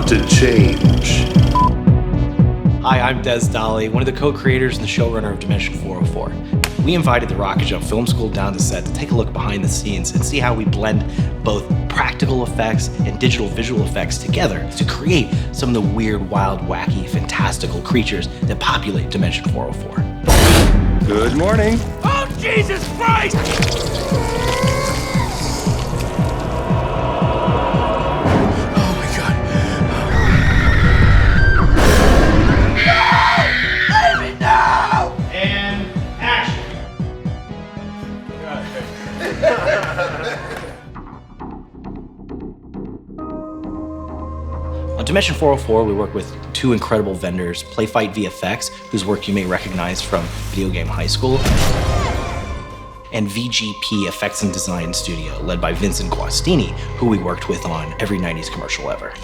about to change. Hi, I'm Des Dolly, one of the co-creators and the showrunner of Dimension 404. We invited the RocketJump Film School down to set to take a look behind the scenes and see how we blend both practical effects and digital visual effects together to create some of the weird, wild, wacky, fantastical creatures that populate Dimension 404. Good morning. Oh, Jesus Christ! On Dimension 404, we work with two incredible vendors, Playfight VFX, whose work you may recognize from Video Game High School, and VGP Effects and Design Studio, led by Vincent Guastini, who we worked with on every 90s commercial ever.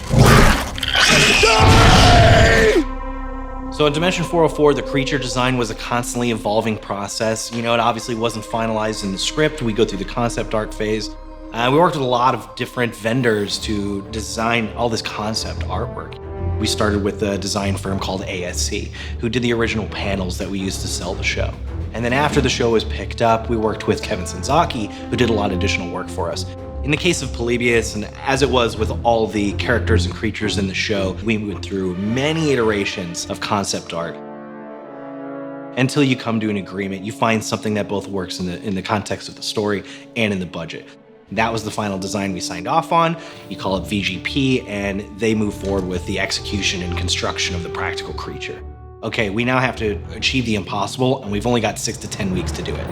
So in Dimension 404, the creature design was a constantly evolving process. You know, it obviously wasn't finalized in the script. We go through the concept art phase. We worked with a lot of different vendors to design all this concept artwork. We started with a design firm called ASC, who did the original panels that we used to sell the show. And then after the show was picked up, we worked with Kevin Senzaki, who did a lot of additional work for us. In the case of Polybius, and as it was with all the characters and creatures in the show, we went through many iterations of concept art. Until you come to an agreement, you find something that both works in the context of the story and in the budget. That was the final design we signed off on. You call it VGP, and they move forward with the execution and construction of the practical creature. Okay, we now have to achieve the impossible, and we've only got 6 to 10 weeks to do it.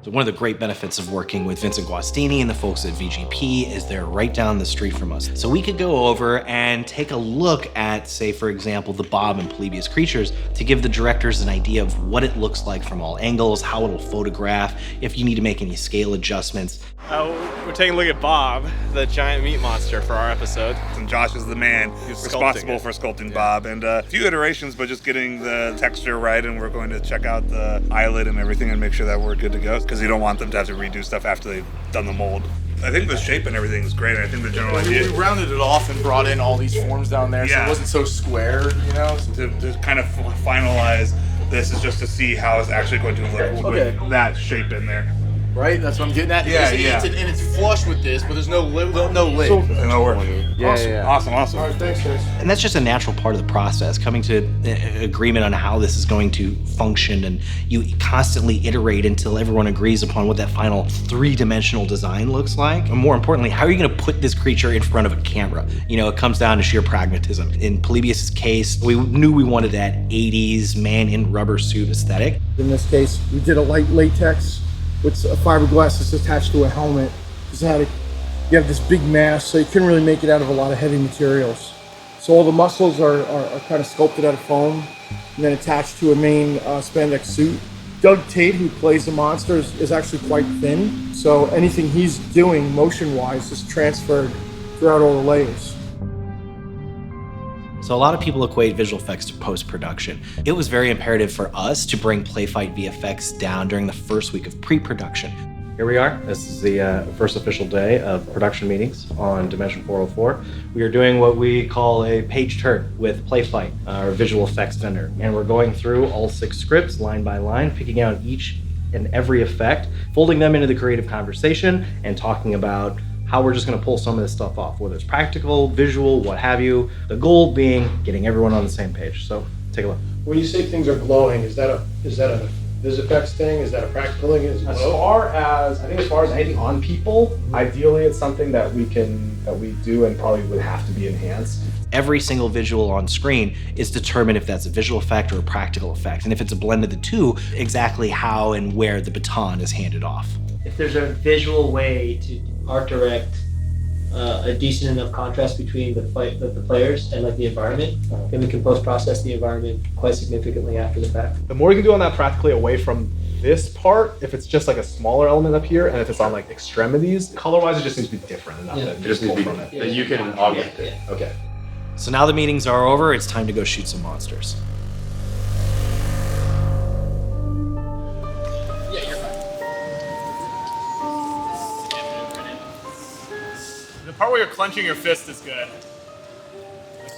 So one of the great benefits of working with Vincent Guastini and the folks at VGP is they're right down the street from us. So we could go over and take a look at, say, for example, the Bob and Polybius creatures to give the directors an idea of what it looks like from all angles, how it'll photograph, if you need to make any scale adjustments. We're taking a look at Bob, the giant meat monster, for our episode. And Josh is the man who's responsible for sculpting Bob. And a few iterations, but just getting the texture right. And we're going to check out the eyelid and everything and make sure that we're good to go, because you don't want them to have to redo stuff after they've done the mold. I think the shape and everything is great. I think the general idea. We rounded it off and brought in all these forms down there, so it wasn't so square, you know? To kind of finalize this is just to see how it's actually going to look with that shape in there. Right? That's what I'm getting at. Yeah. And it's flush with this, but there's no lid. No work. Awesome. All right, thanks, guys. And that's just a natural part of the process, coming to an agreement on how this is going to function, and you constantly iterate until everyone agrees upon what that final three-dimensional design looks like. And more importantly, how are you going to put this creature in front of a camera? You know, it comes down to sheer pragmatism. In Polybius' case, we knew we wanted that 80s man in rubber suit aesthetic. In this case, we did a light latex with a fiberglass that's attached to a helmet. You have this big mass, so you couldn't really make it out of a lot of heavy materials. So all the muscles are kind of sculpted out of foam and then attached to a main spandex suit. Doug Tate, who plays the monster, is actually quite thin, so anything he's doing motion-wise is transferred throughout all the layers. So a lot of people equate visual effects to post-production. It was very imperative for us to bring Playfight VFX down during the first week of pre-production. Here we are. This is the first official day of production meetings on Dimension 404. We are doing what we call a page turn with Playfight, our visual effects vendor. And we're going through all 6 scripts line by line, picking out each and every effect, folding them into the creative conversation, and talking about how we're just going to pull some of this stuff off, whether it's practical, visual, what have you. The goal being getting everyone on the same page. So take a look. When you say things are glowing, is that a VisFX thing? Is that a practical thing? As far as anything on people, ideally it's something that we do and probably would have to be enhanced. Every single visual on screen is determined if that's a visual effect or a practical effect. And if it's a blend of the two, exactly how and where the baton is handed off. If there's a visual way to art direct a decent enough contrast between the players and like the environment, then we can post-process the environment quite significantly after the fact. The more you can do on that practically away from this part, if it's just like a smaller element up here, and if it's on like extremities, color-wise it just needs to be different enough that you just pull from it. That you can augment it. Okay. So now the meetings are over, it's time to go shoot some monsters. The part where you're clenching your fist is good.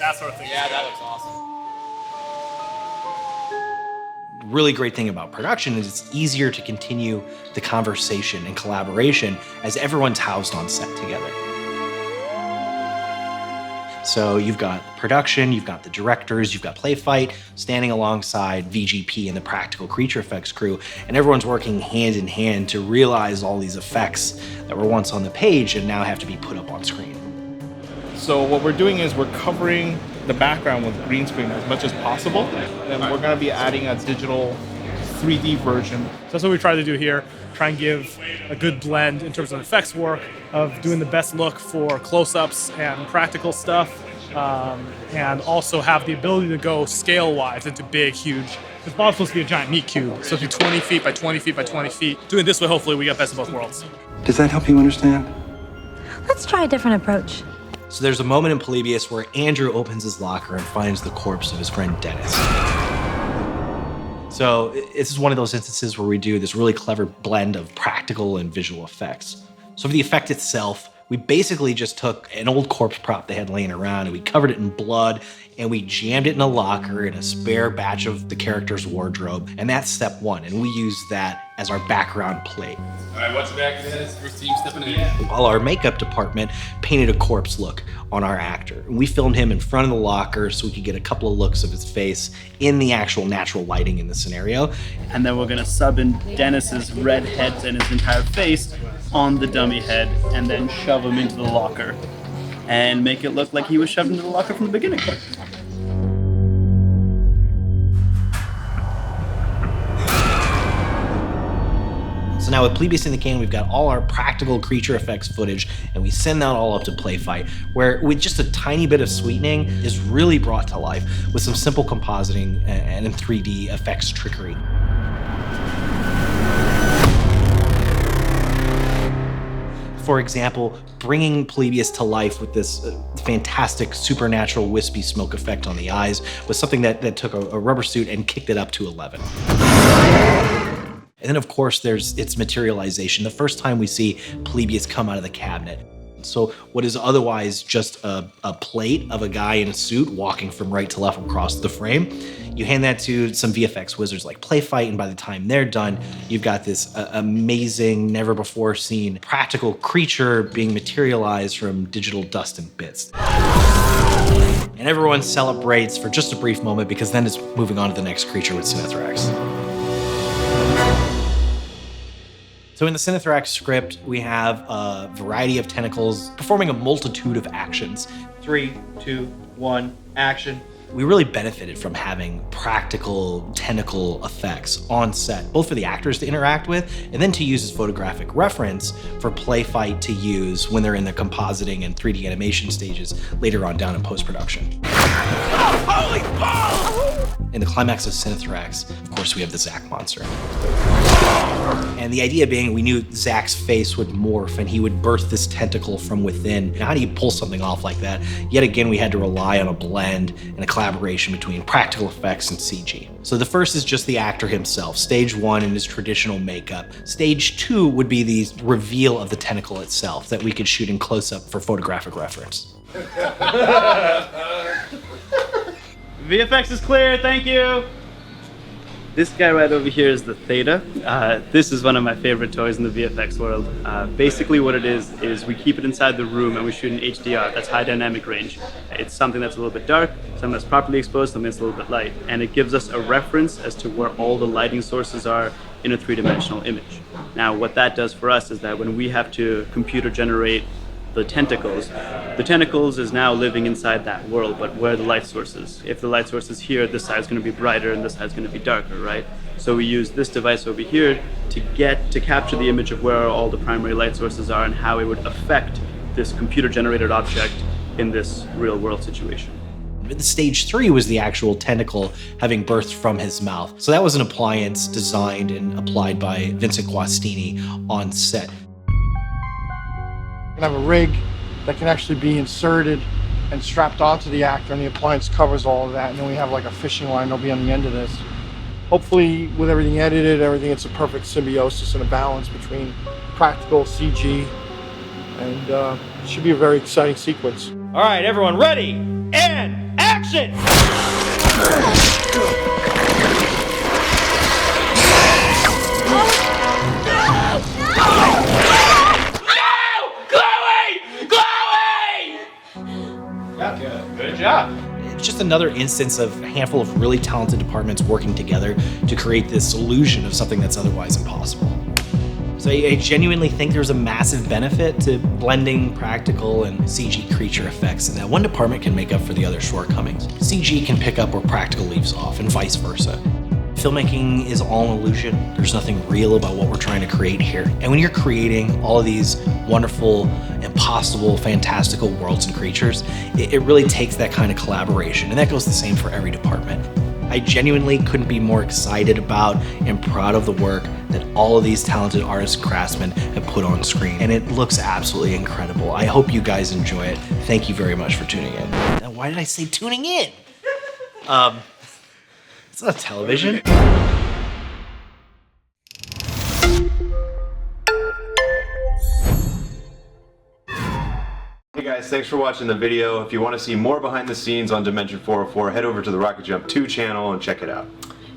that sort of thing. Yeah, that looks awesome. Really great thing about production is it's easier to continue the conversation and collaboration as everyone's housed on set together. So you've got production, you've got the directors, you've got Playfight standing alongside VGP and the practical creature effects crew, and everyone's working hand in hand to realize all these effects that were once on the page and now have to be put up on screen. So what we're doing is we're covering the background with green screen as much as possible, and we're going to be adding a digital 3D version. So that's what we try to do here, try and give a good blend in terms of effects work, of doing the best look for close-ups and practical stuff, and also have the ability to go scale-wise into big, huge. It's supposed to be a giant meat cube, so it'll be 20 feet by 20 feet by 20 feet. Doing it this way, hopefully, we get best of both worlds. Does that help you understand? Let's try a different approach. So there's a moment in Polybius where Andrew opens his locker and finds the corpse of his friend Dennis. So this is one of those instances where we do this really clever blend of practical and visual effects. So for the effect itself, we basically just took an old corpse prop they had laying around and we covered it in blood and we jammed it in a locker in a spare batch of the character's wardrobe. And that's step one. And we used that as our background plate. All right, what's back to this? First team stepping in. While our makeup department painted a corpse look on our actor. And we filmed him in front of the locker so we could get a couple of looks of his face in the actual natural lighting in the scenario. And then we're gonna sub in Dennis's red head and his entire face on the dummy head and then shove him into the locker and make it look like he was shoved into the locker from the beginning. So now with Polybius in the can, we've got all our practical creature effects footage, and we send that all up to Playfight, where with just a tiny bit of sweetening is really brought to life with some simple compositing and in 3D effects trickery. For example, bringing Polybius to life with this fantastic supernatural wispy smoke effect on the eyes was something that took a rubber suit and kicked it up to 11. And then, of course, there's its materialization. The first time we see Polybius come out of the cabinet. So what is otherwise just a plate of a guy in a suit walking from right to left across the frame, you hand that to some VFX wizards like Playfight, and by the time they're done, you've got this amazing, never-before-seen practical creature being materialized from digital dust and bits. And everyone celebrates for just a brief moment because then it's moving on to the next creature with Sinithrax. So in the Sinithrax script, we have a variety of tentacles performing a multitude of actions. 3, 2, 1, action. We really benefited from having practical tentacle effects on set, both for the actors to interact with and then to use as photographic reference for Playfight to use when they're in the compositing and 3D animation stages later on down in post-production. Oh, holy balls! In the climax of Sinithrax, of course, we have the Zack monster. And the idea being we knew Zack's face would morph and he would birth this tentacle from within. How do you pull something off like that? Yet again, we had to rely on a blend and a collaboration between practical effects and CG. So the first is just the actor himself, stage 1 in his traditional makeup. Stage 2 would be the reveal of the tentacle itself that we could shoot in close-up for photographic reference. VFX is clear, thank you. This guy right over here is the Theta. This is one of my favorite toys in the VFX world. Basically what it is we keep it inside the room and we shoot in HDR, that's high dynamic range. It's something that's a little bit dark, something that's properly exposed, something that's a little bit light. And it gives us a reference as to where all the lighting sources are in a three-dimensional image. Now what that does for us is that when we have to computer generate the tentacles is now living inside that world, but where are the light sources? If the light source is here, this side is going to be brighter and this side is going to be darker, right? So we use this device over here to capture the image of where all the primary light sources are and how it would affect this computer-generated object in this real-world situation. The stage 3 was the actual tentacle having birthed from his mouth. So that was an appliance designed and applied by Vincent Guastini on set. Have a rig that can actually be inserted and strapped onto the actor, and the appliance covers all of that, and then we have like a fishing line that'll be on the end of this. Hopefully with everything edited, everything, it's a perfect symbiosis and a balance between practical CG, and it should be a very exciting sequence. All right, everyone ready? And action! Good job. It's just another instance of a handful of really talented departments working together to create this illusion of something that's otherwise impossible. So I genuinely think there's a massive benefit to blending practical and CG creature effects, and that one department can make up for the other shortcomings. CG can pick up where practical leaves off, and vice versa. Filmmaking is all an illusion. There's nothing real about what we're trying to create here. And when you're creating all of these wonderful, impossible, fantastical worlds and creatures, it really takes that kind of collaboration. And that goes the same for every department. I genuinely couldn't be more excited about and proud of the work that all of these talented artists and craftsmen have put on screen. And it looks absolutely incredible. I hope you guys enjoy it. Thank you very much for tuning in. Now, why did I say tuning in? It's not television. Hey guys, thanks for watching the video. If you want to see more behind the scenes on Dimension 404, head over to the RocketJump 2 channel and check it out.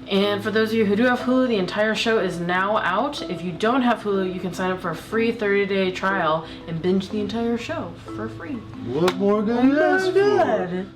And for those of you who do have Hulu, the entire show is now out. If you don't have Hulu, you can sign up for a free 30-day trial and binge the entire show for free. What more can you ask for? Good.